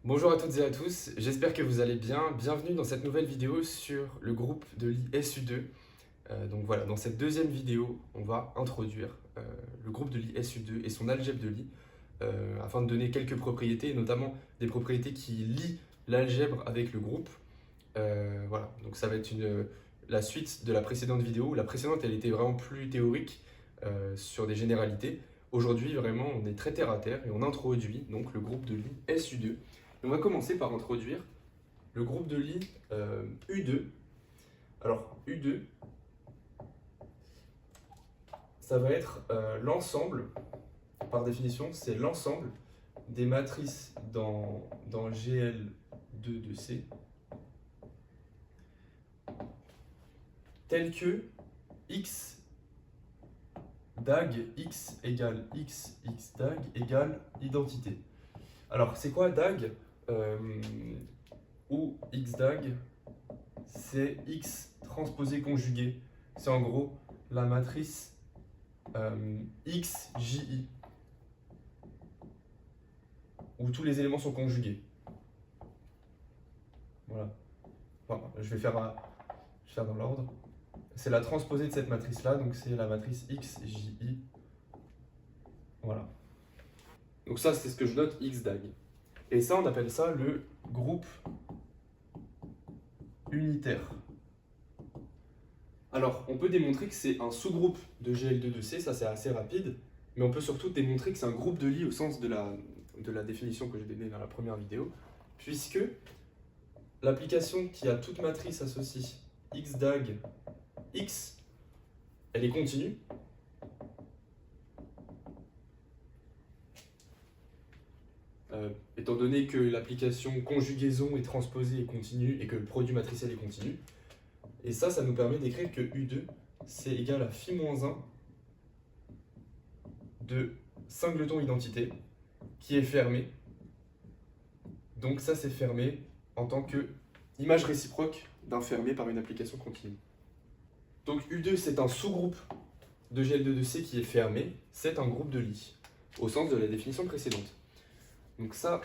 Bonjour à toutes et à tous, j'espère que vous allez bien. Bienvenue dans cette nouvelle vidéo sur le groupe de Lie SU2. Donc voilà, dans cette deuxième vidéo, on va introduire le groupe de Lie SU2 et son algèbre de Lie afin de donner quelques propriétés, notamment des propriétés qui lient l'algèbre avec le groupe. Voilà, donc ça va être la suite de la précédente vidéo. La précédente, elle était vraiment plus théorique sur des généralités. Aujourd'hui, vraiment, on est très terre à terre et on introduit donc le groupe de Lie SU2. On va commencer par introduire le groupe de Lie U2. Alors, U2, ça va être l'ensemble, par définition, c'est l'ensemble des matrices dans GL2 de C telles que X DAG X égale X, X DAG égale identité. Alors, c'est quoi DAG ou XDAG? C'est X transposé conjugué. C'est en gros la matrice XJI, où tous les éléments sont conjugués. Voilà. Enfin, je vais faire dans l'ordre. C'est la transposée de cette matrice-là, donc c'est la matrice XJI. Voilà. Donc ça, c'est ce que je note XDAG. Et ça, on appelle ça le groupe unitaire. Alors, on peut démontrer que c'est un sous-groupe de GL2 de C, ça c'est assez rapide, mais on peut surtout démontrer que c'est un groupe de Lie au sens de la définition que j'ai donnée dans la première vidéo, puisque l'application qui a toute matrice associée XDAG X, elle est continue. Étant donné que l'application conjugaison et transposée est continue et que le produit matriciel est continu. Et ça nous permet d'écrire que U2, c'est égal à phi-1 de singleton identité, qui est fermé. Donc ça, c'est fermé en tant que image réciproque d'un fermé par une application continue. Donc U2, c'est un sous-groupe de GL2 de C qui est fermé. C'est un groupe de Lie, au sens de la définition précédente. Donc ça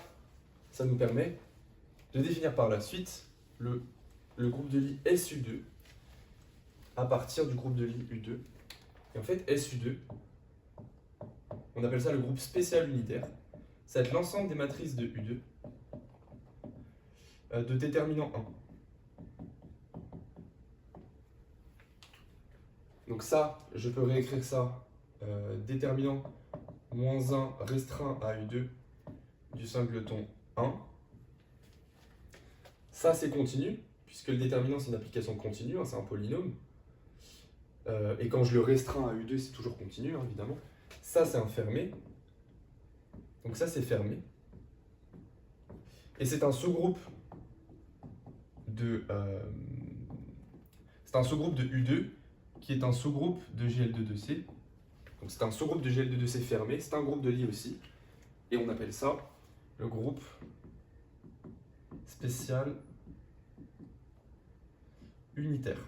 nous permet de définir par la suite le groupe de Lie SU2 à partir du groupe de Lie U2. Et en fait, SU2, on appelle ça le groupe spécial unitaire. Ça va être l'ensemble des matrices de U2 de déterminant 1. Donc ça, je peux réécrire ça déterminant moins 1 restreint à U2 du singleton 1. Ça, c'est continu, puisque le déterminant, c'est une application continue, hein, c'est un polynôme. Et quand je le restreins à U2, c'est toujours continu, hein, évidemment. Ça, c'est un fermé. Donc ça, c'est fermé. Et c'est un sous-groupe de U2 qui est un sous-groupe de GL2 de C. Donc c'est un sous-groupe de GL2 de C fermé. C'est un groupe de Lie aussi. Et on appelle ça le groupe spécial unitaire.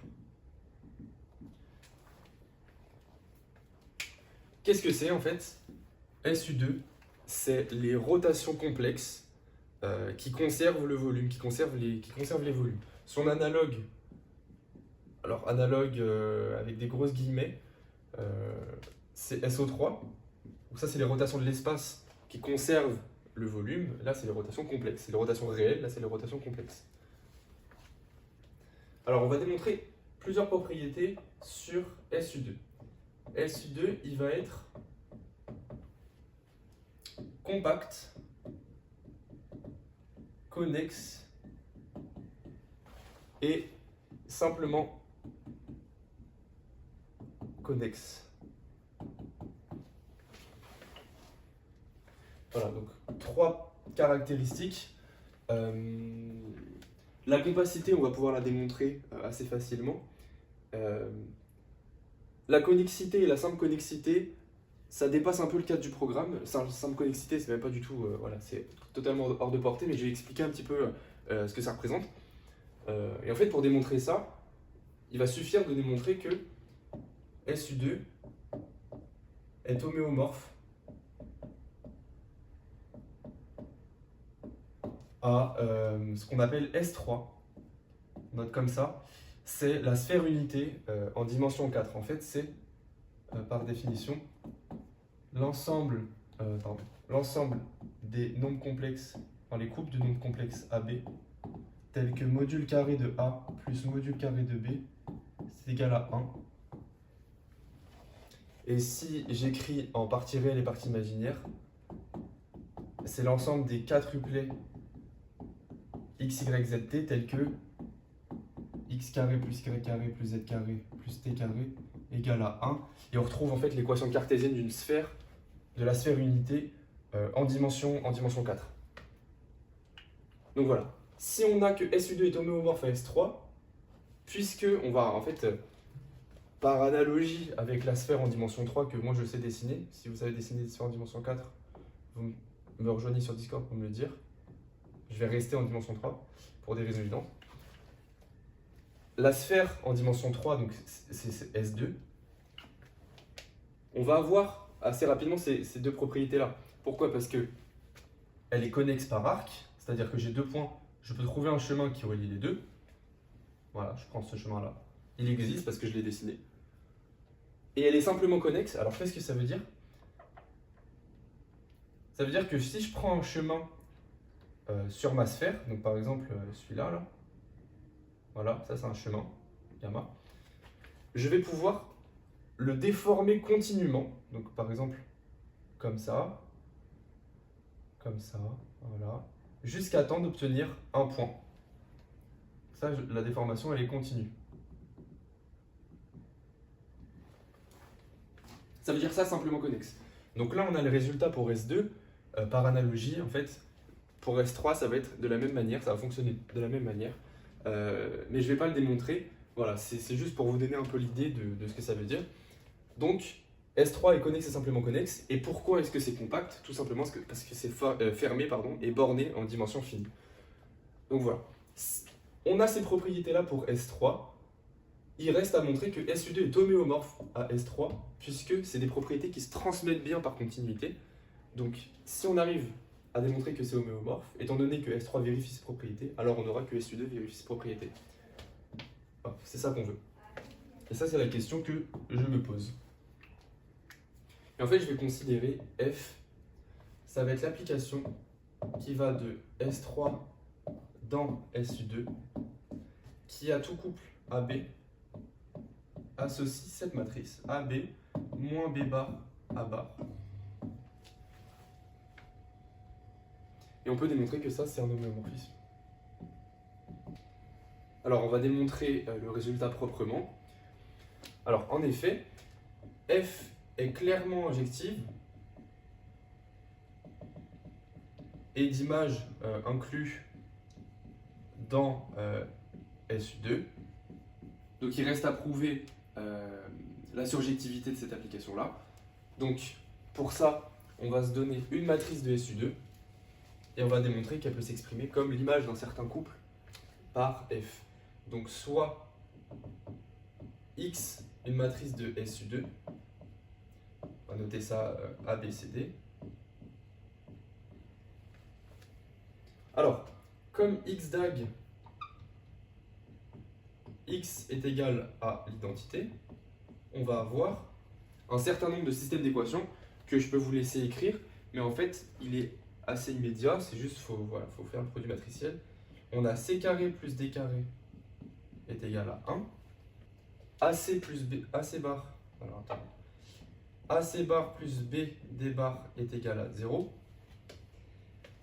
Qu'est-ce que c'est en fait? SU2, c'est les rotations complexes qui conservent le volume, qui conservent les volumes. Son analogue, alors analogue avec des grosses guillemets, c'est SO3. Donc ça, c'est les rotations de l'espace qui conservent le volume. Là, c'est les rotations complexes. C'est les rotations réelles, là, c'est les rotations complexes. Alors, on va démontrer plusieurs propriétés sur SU2. SU2, il va être compact, connexe et simplement connexe. Voilà, donc 3 caractéristiques. La compacité, on va pouvoir la démontrer assez facilement. La connexité et la simple connexité, ça dépasse un peu le cadre du programme. Simple connexité, c'est même pas du tout, voilà, c'est totalement hors de portée, mais je vais expliquer un petit peu ce que ça représente. Et en fait, pour démontrer ça, il va suffire de démontrer que SU2 est homéomorphe à ce qu'on appelle S3. On note comme ça. C'est la sphère unité en dimension 4. En fait, c'est par définition l'ensemble des nombres complexes, enfin les couples de nombres complexes AB, tels que module carré de A plus module carré de B, c'est égal à 1. Et si j'écris en partie réelle et partie imaginaire, c'est l'ensemble des quadruplets x, y, z, t, tels que x carré plus y carré plus z carré plus t carré égale à 1. Et on retrouve en fait l'équation cartésienne d'une sphère, de la sphère unité en dimension 4. Donc voilà, si on a que SU2 est homéomorphe à S3, puisque on va en fait, par analogie avec la sphère en dimension 3 que moi je sais dessiner, si vous savez dessiner des sphères en dimension 4, vous me rejoignez sur Discord pour me le dire. Je vais rester en dimension 3 pour des raisons évidentes. La sphère en dimension 3, donc c'est S2, on va avoir assez rapidement ces deux propriétés-là. Pourquoi? Parce que elle est connexe par arc, c'est-à-dire que j'ai deux points, je peux trouver un chemin qui relie les deux. Voilà, je prends ce chemin-là. Il existe parce que je l'ai dessiné. Et elle est simplement connexe. Alors qu'est-ce que ça veut dire? Ça veut dire que si je prends un chemin sur ma sphère, donc par exemple celui-là, là, voilà, ça c'est un chemin, gamma, je vais pouvoir le déformer continuellement, donc par exemple comme ça, voilà, jusqu'à temps d'obtenir un point. Ça, la déformation, elle est continue. Ça veut dire ça simplement connexe. Donc là, on a le résultat pour S2, par analogie, en fait, pour S3, ça va être de la même manière, ça va fonctionner de la même manière, mais je ne vais pas le démontrer. Voilà, c'est juste pour vous donner un peu l'idée de ce que ça veut dire. Donc, S3 est connexe et simplement connexe. Et pourquoi est-ce que c'est compact? Tout simplement parce que c'est fermé et borné en dimension finie. Donc voilà. On a ces propriétés-là pour S3. Il reste à montrer que SU2 est homéomorphe à S3, puisque c'est des propriétés qui se transmettent bien par continuité. Donc, si on arrive à démontrer que c'est homéomorphe, étant donné que S3 vérifie ces propriétés, alors on aura que SU2 vérifie ces propriétés. C'est ça qu'on veut. Et ça, c'est la question que je me pose. Et en fait, je vais considérer F, ça va être l'application qui va de S3 dans SU2, qui à tout couple AB associe cette matrice AB moins B bar A bar. Et on peut démontrer que ça, c'est un homéomorphisme. Alors, on va démontrer le résultat proprement. Alors, en effet, F est clairement injective et d'image inclus dans SU2. Donc, il reste à prouver la surjectivité de cette application-là. Donc, pour ça, on va se donner une matrice de SU2 et on va démontrer qu'elle peut s'exprimer comme l'image d'un certain couple par F. Donc, soit X, une matrice de SU2, on va noter ça A, B, C, D. Alors, comme X DAG, X est égal à l'identité, on va avoir un certain nombre de systèmes d'équations que je peux vous laisser écrire, mais en fait, il est assez immédiat, c'est juste qu'il faut faire le produit matriciel. On a C carré plus D carré est égal à 1, AC plus B, AC bar, alors attends, AC bar plus B D bar est égal à 0,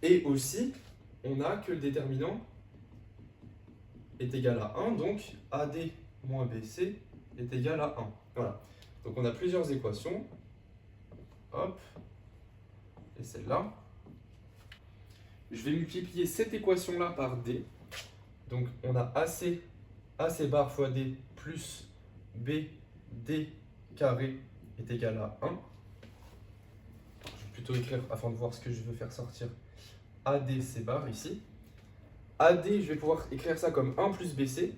et aussi, on a que le déterminant est égal à 1, donc AD moins BC est égal à 1. Voilà. Donc on a plusieurs équations. Hop. Et celle-là. Je vais multiplier cette équation-là par D. Donc on a AC bar fois D plus B D carré est égal à 1. Je vais plutôt écrire afin de voir ce que je veux faire sortir. AD C bar ici. AD, je vais pouvoir écrire ça comme 1 plus BC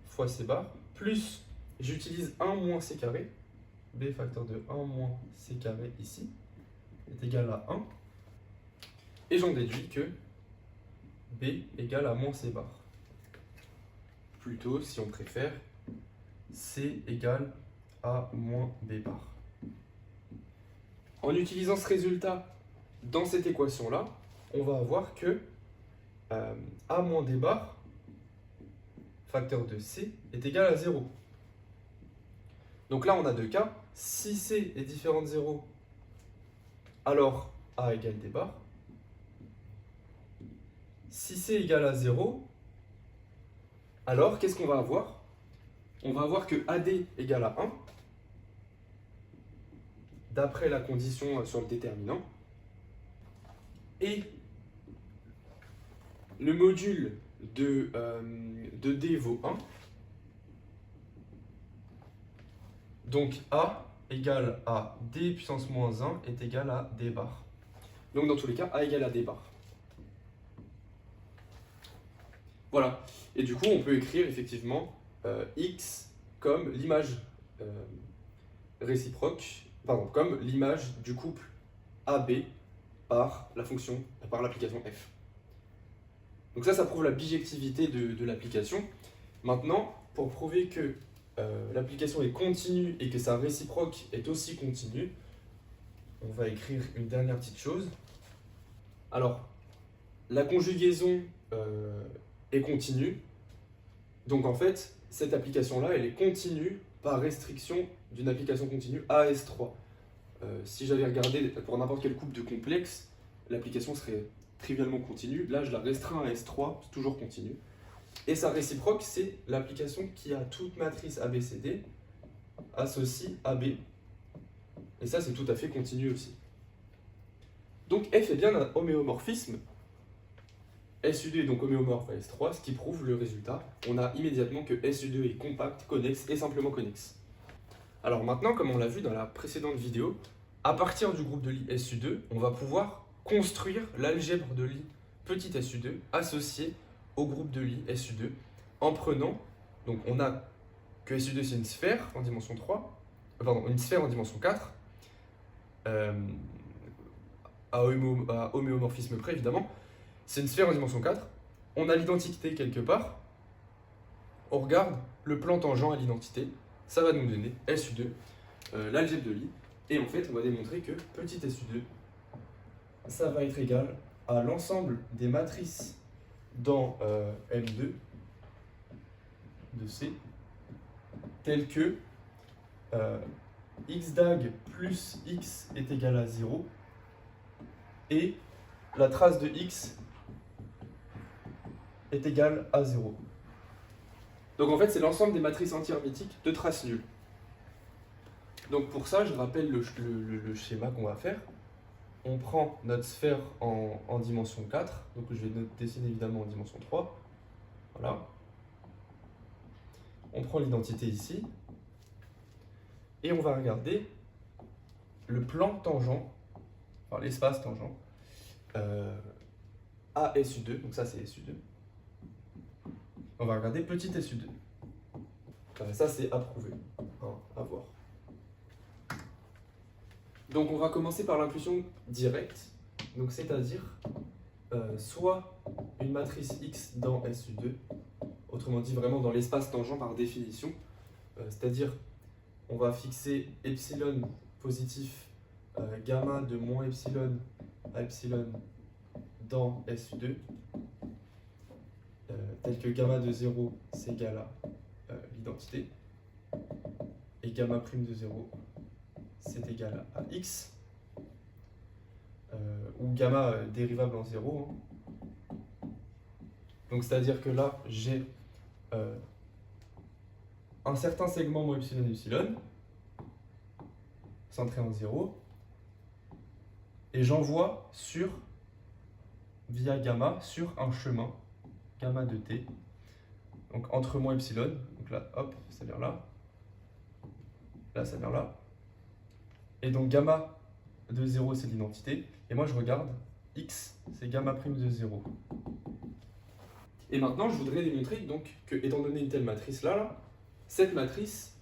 fois C bar, plus j'utilise 1 moins C carré, B facteur de 1 moins C carré ici, est égal à 1. Et j'en déduis que B égale à moins C bar. Plutôt, si on préfère, C égale à moins B bar. En utilisant ce résultat dans cette équation-là, on va avoir que A moins D bar, facteur de C, est égal à 0. Donc là, on a deux cas. Si C est différent de 0, alors A égale D bar. Si C égale à 0, alors qu'est-ce qu'on va avoir? On va avoir que AD égale à 1, d'après la condition sur le déterminant. Et le module de D vaut 1. Donc A égale à D puissance moins 1 est égal à D bar. Donc dans tous les cas, A égale à D bar. Voilà. Et du coup, on peut écrire effectivement X comme l'image réciproque, pardon, comme l'image du couple AB par la fonction, par l'application f. Donc ça prouve la bijectivité de l'application. Maintenant, pour prouver que l'application est continue et que sa réciproque est aussi continue, on va écrire une dernière petite chose. Alors, la conjugaison est continue. Donc en fait, cette application-là, elle est continue par restriction d'une application continue AS3. Si j'avais regardé pour n'importe quel couple de complexe, l'application serait trivialement continue. Là, je la restreins à S3, c'est toujours continue. Et sa réciproque, c'est l'application qui a toute matrice ABCD associe AB. Et ça, c'est tout à fait continu aussi. Donc F est bien un homéomorphisme. SU2 est donc homéomorphe à S3, ce qui prouve le résultat. On a immédiatement que SU2 est compact, connexe et simplement connexe. Alors maintenant, comme on l'a vu dans la précédente vidéo, à partir du groupe de Lie SU2, on va pouvoir construire l'algèbre de Lie petit SU2 associé au groupe de Lie SU2 en prenant, donc on a que SU2 c'est une sphère en dimension 3, pardon, une sphère en dimension 4, à homéomorphisme près évidemment, c'est une sphère en dimension 4, on a l'identité quelque part, on regarde le plan tangent à l'identité, ça va nous donner SU2, l'algèbre de Lie, et en fait on va démontrer que petit SU2, ça va être égal à l'ensemble des matrices dans M2 de C, telles que xdag plus x est égal à 0, et la trace de x est égale à 0. Donc en fait, c'est l'ensemble des matrices anti-hermétiques de traces nulles. Donc pour ça, je rappelle le schéma qu'on va faire. On prend notre sphère en dimension 4, donc je vais dessiner évidemment en dimension 3. Voilà. On prend l'identité ici. Et on va regarder le plan tangent, enfin l'espace tangent, à SU2, donc ça c'est SU2. On va regarder petit SU2. Ça c'est approuvé, hein, à voir. Donc on va commencer par l'impulsion directe, donc c'est-à-dire soit une matrice X dans SU2, autrement dit vraiment dans l'espace tangent par définition, c'est-à-dire on va fixer epsilon positif gamma de moins epsilon à epsilon dans SU2, tel que gamma de 0 c'est égal à l'identité, et gamma prime de 0 c'est égal à x, ou gamma dérivable en 0. Hein. Donc c'est-à-dire que là, j'ai un certain segment moins epsilon epsilon, centré en 0, et j'envoie via gamma, sur un chemin, gamma de t, donc entre moins epsilon, donc là, hop, ça vient là, ça vient là, et donc gamma de 0 c'est l'identité, et moi je regarde x c'est gamma prime de 0. Et maintenant je voudrais démontrer donc que, étant donné une telle matrice là, cette matrice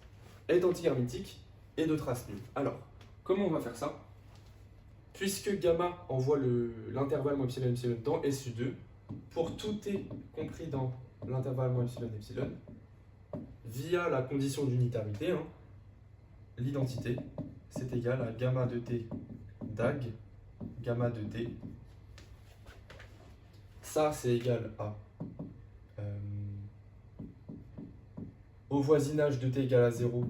est anti-hermétique et de trace nulle. Alors, comment on va faire ça? puisque gamma envoie l'intervalle moins epsilon epsilon dans SU2, pour tout t compris dans l'intervalle moins epsilon epsilon, via la condition d'unitarité, hein, l'identité, c'est égal à gamma de t dag, gamma de t. Ça, c'est égal à au voisinage de t égale à 0,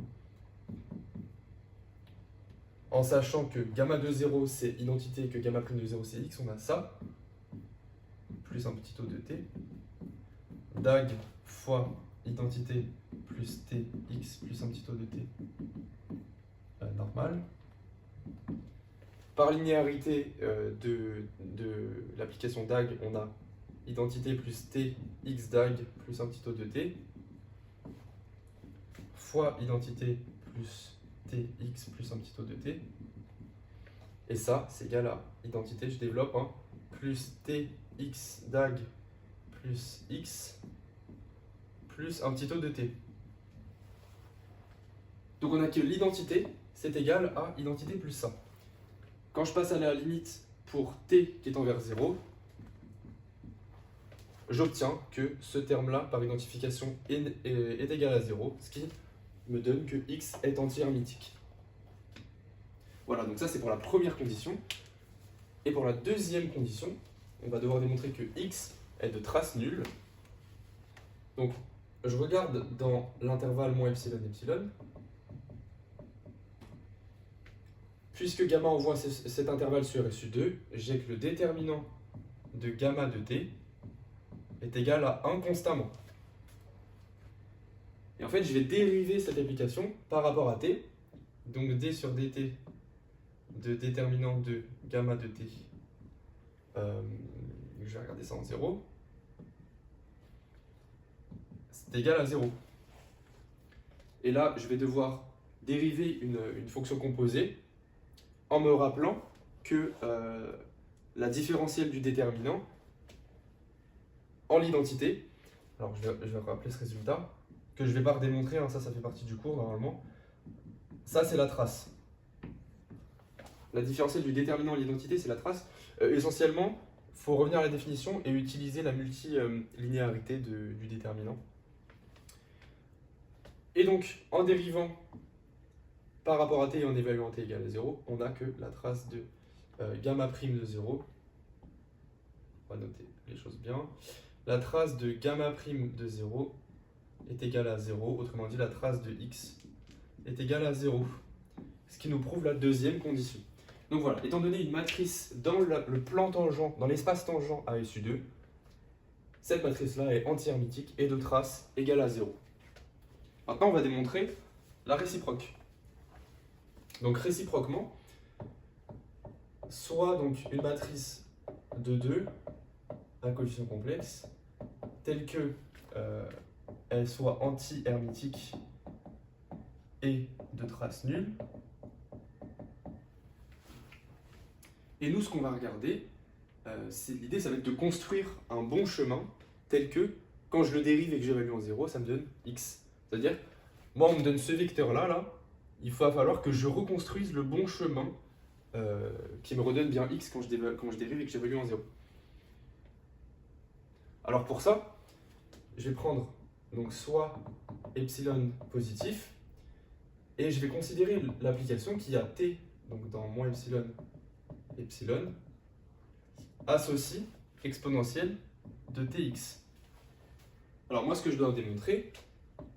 en sachant que gamma de 0 c'est identité et que gamma prime de 0 c'est x, on a ça, plus un petit o de t, dag fois identité plus tx plus un petit o de t normal. Par linéarité de l'application dag, on a identité plus tx dag plus un petit o de t, fois identité plus tx plus un petit o de t. Et ça, c'est égal à identité, je développe, hein, plus tx dag plus x plus un petit o de t. Donc on a que l'identité, c'est égal à identité plus ça. Quand je passe à la limite pour t qui est envers 0, j'obtiens que ce terme-là, par identification, est égal à 0, ce qui me donne que x est entier hermitique. Voilà, donc ça c'est pour la première condition. Et pour la deuxième condition, on va devoir démontrer que x est de trace nulle. Donc, je regarde dans l'intervalle moins epsilon epsilon. Puisque gamma envoie cet intervalle sur SU2, j'ai que le déterminant de gamma de t est égal à 1 constamment. Et en fait, je vais dériver cette application par rapport à t. Donc d sur dt de déterminant de gamma de t, je vais regarder ça en 0, c'est égal à 0. Et là, je vais devoir dériver une fonction composée en me rappelant que la différentielle du déterminant en l'identité, alors je vais rappeler ce résultat, que je ne vais pas redémontrer, hein, ça fait partie du cours normalement, ça c'est la trace. La différentielle du déterminant en l'identité, c'est la trace. Essentiellement, il faut revenir à la définition et utiliser la multilinéarité du déterminant. Et donc, en dérivant par rapport à t et en évaluant t égale à 0, on n'a que la trace de gamma prime de 0. On va noter les choses bien. La trace de gamma prime de 0 est égale à 0. Autrement dit, la trace de x est égale à 0. Ce qui nous prouve la deuxième condition. Donc voilà, étant donné une matrice dans le plan tangent, dans l'espace tangent à SU2, cette matrice-là est anti-hermitique et de trace égale à 0. Maintenant, on va démontrer la réciproque. Donc réciproquement, soit donc une matrice de 2 à coefficient complexe, telle que elle soit anti-hermitique et de trace nulle. Et nous, ce qu'on va regarder, l'idée, ça va être de construire un bon chemin tel que, quand je le dérive et que j'évalue en 0, ça me donne x. C'est-à-dire, moi, on me donne ce vecteur-là, là, il va falloir que je reconstruise le bon chemin qui me redonne bien x quand je dérive et que j'évalue en 0. Alors pour ça, je vais prendre donc soit epsilon positif, et je vais considérer l'application qui a t, donc dans moins epsilon, epsilon, associe exponentielle de tx. Alors moi, ce que je dois démontrer,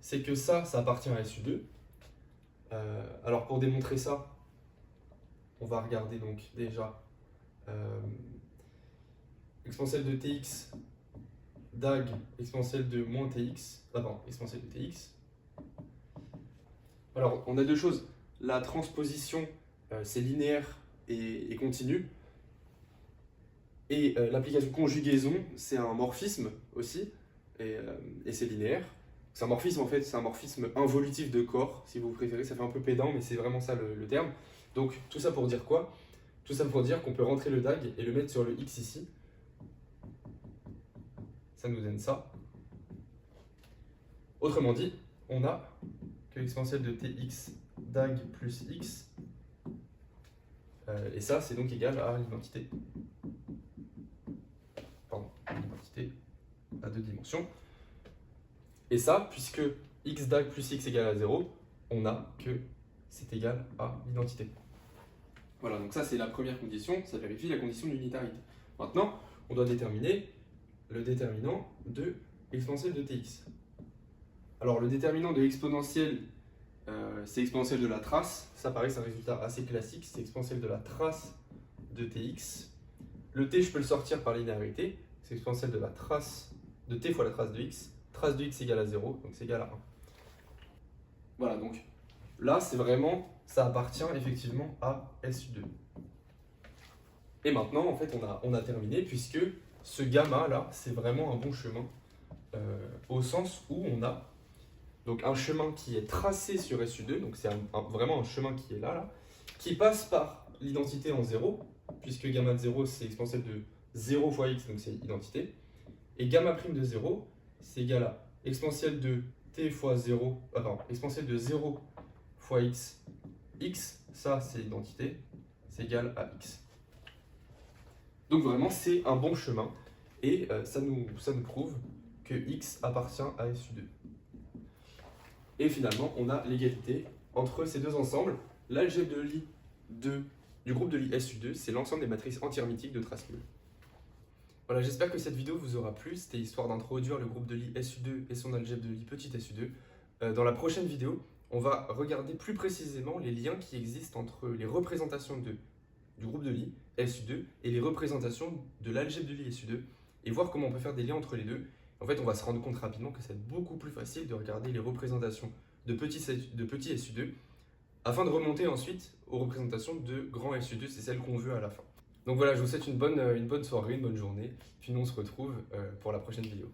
c'est que ça appartient à SU2. Alors pour démontrer ça, on va regarder donc déjà exponentielle de tx dag exponentielle de moins tx, exponentielle de tx. Alors on a deux choses, la transposition c'est linéaire et continu, et l'application conjugaison c'est un morphisme aussi, et c'est linéaire. C'est un morphisme en fait, c'est un morphisme involutif de corps, si vous préférez, ça fait un peu pédant, mais c'est vraiment ça le terme. Donc tout ça pour dire quoi? Tout ça pour dire qu'on peut rentrer le dag et le mettre sur le x ici. Ça nous donne ça. Autrement dit, on a que l'exponentielle de tx dag plus x Et ça, c'est donc égal à l'identité. Pardon, l'identité à deux dimensions. Et ça, puisque x DAG plus x égale à 0, on a que c'est égal à l'identité. Voilà, donc ça c'est la première condition, ça vérifie la condition d'unitarité. Maintenant, on doit déterminer le déterminant de l'exponentielle de tx. Alors le déterminant de l'exponentielle, c'est exponentielle de la trace. Ça pareil, c'est un résultat assez classique, c'est exponentielle de la trace de tx. Le t, je peux le sortir par linéarité, c'est exponentielle de la trace de t fois la trace de x. Trace de x égale à 0, donc c'est égal à 1. Voilà, donc là, c'est vraiment, ça appartient effectivement à SU2. Et maintenant, en fait, on a terminé, puisque ce gamma là, c'est vraiment un bon chemin, au sens où on a donc un chemin qui est tracé sur SU2, donc c'est vraiment un chemin qui est là, qui passe par l'identité en 0, puisque gamma de 0 c'est exponentielle de 0 fois x, donc c'est identité, et gamma prime de 0, c'est égal à exponentielle de t fois 0, exponentielle de 0 fois x, x, ça c'est l'identité, c'est égal à x. Donc vraiment c'est un bon chemin, et ça nous prouve que x appartient à SU2. Et finalement, on a l'égalité entre ces deux ensembles. L'algèbre de Lie du groupe de Lie SU2, c'est l'ensemble des matrices anti-hermétiques de trace nulle. Voilà, j'espère que cette vidéo vous aura plu. C'était histoire d'introduire le groupe de Lie SU2 et son algèbre de Lie petit SU2. Dans la prochaine vidéo, on va regarder plus précisément les liens qui existent entre les représentations du groupe de Lie SU2 et les représentations de l'algèbre de Lie SU2 et voir comment on peut faire des liens entre les deux. En fait, on va se rendre compte rapidement que c'est beaucoup plus facile de regarder les représentations de petits SU2 afin de remonter ensuite aux représentations de grands SU2, c'est celles qu'on veut à la fin. Donc voilà, je vous souhaite une bonne soirée, une bonne journée, puis nous on se retrouve pour la prochaine vidéo.